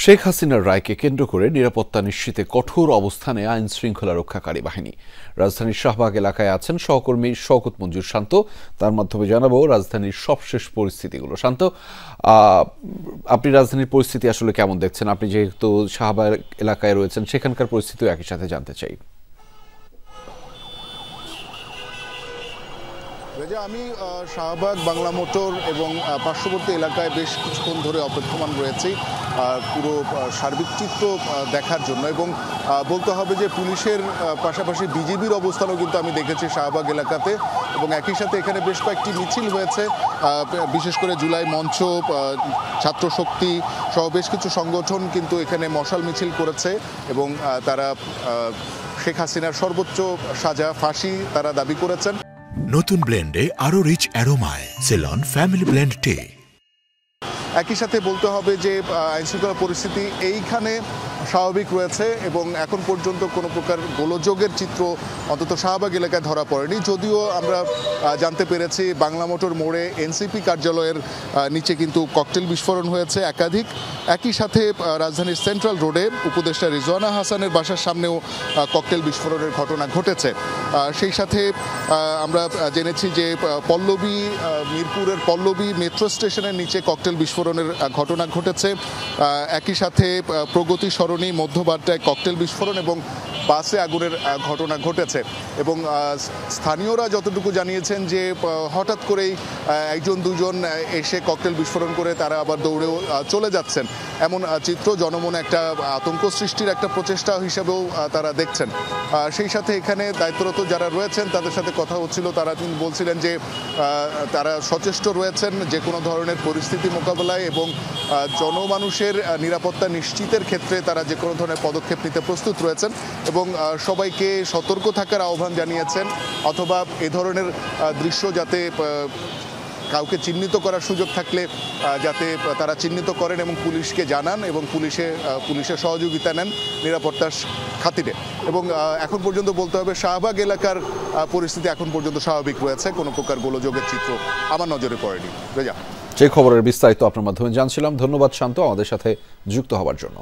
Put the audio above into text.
শেখ হাসিনার রায়কে কেন্দ্র করে নিরাপত্তা নিশ্চিতে কঠোর অবস্থানে আইন শৃঙ্খলা রক্ষাকারী বাহিনী। রাজধানীর শাহবাগ এলাকায় আছেন সহকর্মী শওকত মঞ্জুর শান্ত। তার মাধ্যমে জানাবো রাজধানীর সবশেষ পরিস্থিতিগুলো। শান্ত, আপনি রাজধানীর পরিস্থিতি আসলে কেমন দেখছেন? আপনি যেহেতু শাহবাগ এলাকায় রয়েছেন, সেখানকার পরিস্থিতিও একই সাথে জানতে চাই। আমি শাহবাগ, বাংলা মোটর এবং পার্শ্ববর্তী এলাকায় বেশ কিছুক্ষণ ধরে অপেক্ষমান রয়েছি পুরো সার্বিক চিত্র দেখার জন্য। এবং বলতে হবে যে পুলিশের পাশাপাশি বিজিবির অবস্থানও কিন্তু আমি দেখেছি শাহবাগ এলাকাতে। এবং একই সাথে এখানে বেশ কয়েকটি মিছিল হয়েছে, বিশেষ করে জুলাই মঞ্চ, ছাত্র শক্তি সহ বেশ কিছু সংগঠন কিন্তু এখানে মশাল মিছিল করেছে এবং তারা শেখ হাসিনার সর্বোচ্চ সাজা, ফাঁসি তারা দাবি করেছেন। নতুন ব্লেন্ডে আরো রিচ অ্যারোমায় সেলন ফ্যামিলি ব্লেন্ড টে। একই সাথে বলতে হবে যে আইনশৃঙ্খলা পরিস্থিতি এইখানে স্বাভাবিক রয়েছে এবং এখন পর্যন্ত কোনো প্রকার গোলযোগের চিত্র অন্তত শাহবাগ এলাকায় ধরা পড়েনি। যদিও আমরা জানতে পেরেছি বাংলা মোটর মোড়ে এনসিপি কার্যালয়ের নিচে কিন্তু ককটেল বিস্ফোরণ হয়েছে একাধিক। একই সাথে রাজধানীর সেন্ট্রাল রোডে উপদেষ্টা রিজওয়ানা হাসানের বাসার সামনেও ককটেল বিস্ফোরণের ঘটনা ঘটেছে। সেই সাথে আমরা জেনেছি যে পল্লবী, মিরপুরের পল্লবী মেট্রো স্টেশনের নিচে ককটেল বিস্ফোরণের ঘটনা ঘটেছে। একই সাথে প্রগতি সরণি মধ্যবাড্ডায় ককটেল বিস্ফোরণ এবং বাসে আগুনের ঘটনা ঘটেছে। এবং স্থানীয়রা যতটুকু জানিয়েছেন যে হঠাৎ করেই একজন দুজন এসে ককটেল বিস্ফোরণ করে তারা আবার দৌড়েও চলে যাচ্ছেন, এমন চিত্র জনমনে একটা আতঙ্ক সৃষ্টির একটা প্রচেষ্টা হিসেবেও তারা দেখছেন। সেই সাথে এখানে দায়িত্বরত যারা রয়েছেন তাদের সাথে কথা হচ্ছিল, তারা বলছিলেন যে তারা সচেষ্ট রয়েছেন যে কোনো ধরনের পরিস্থিতি মোকাবেলায় এবং জনমানুষের নিরাপত্তা নিশ্চিতের ক্ষেত্রে তারা যে কোনো ধরনের পদক্ষেপ নিতে প্রস্তুত রয়েছেন এবং সবাইকে সতর্ক থাকার আহ্বান জানিয়েছেন, অথবা এ ধরনের দৃশ্য যাতে কাউকে চিহ্নিত করার সুযোগ থাকলে যাতে তারা চিহ্নিত করেন এবং পুলিশকে জানান এবং পুলিশের সহযোগিতা নেন নিরাপত্তার খাতিরে। এবং এখন পর্যন্ত বলতে হবে শাহবাগ এলাকার পরিস্থিতি এখন পর্যন্ত স্বাভাবিক রয়েছে, কোনো প্রকার গোলযোগের চিত্র আমার নজরে পড়েনি। রেজা, যে খবরের বিস্তারিত আপনার মাধ্যমে জানছিলাম। ধন্যবাদ শান্ত আমাদের সাথে যুক্ত হওয়ার জন্য।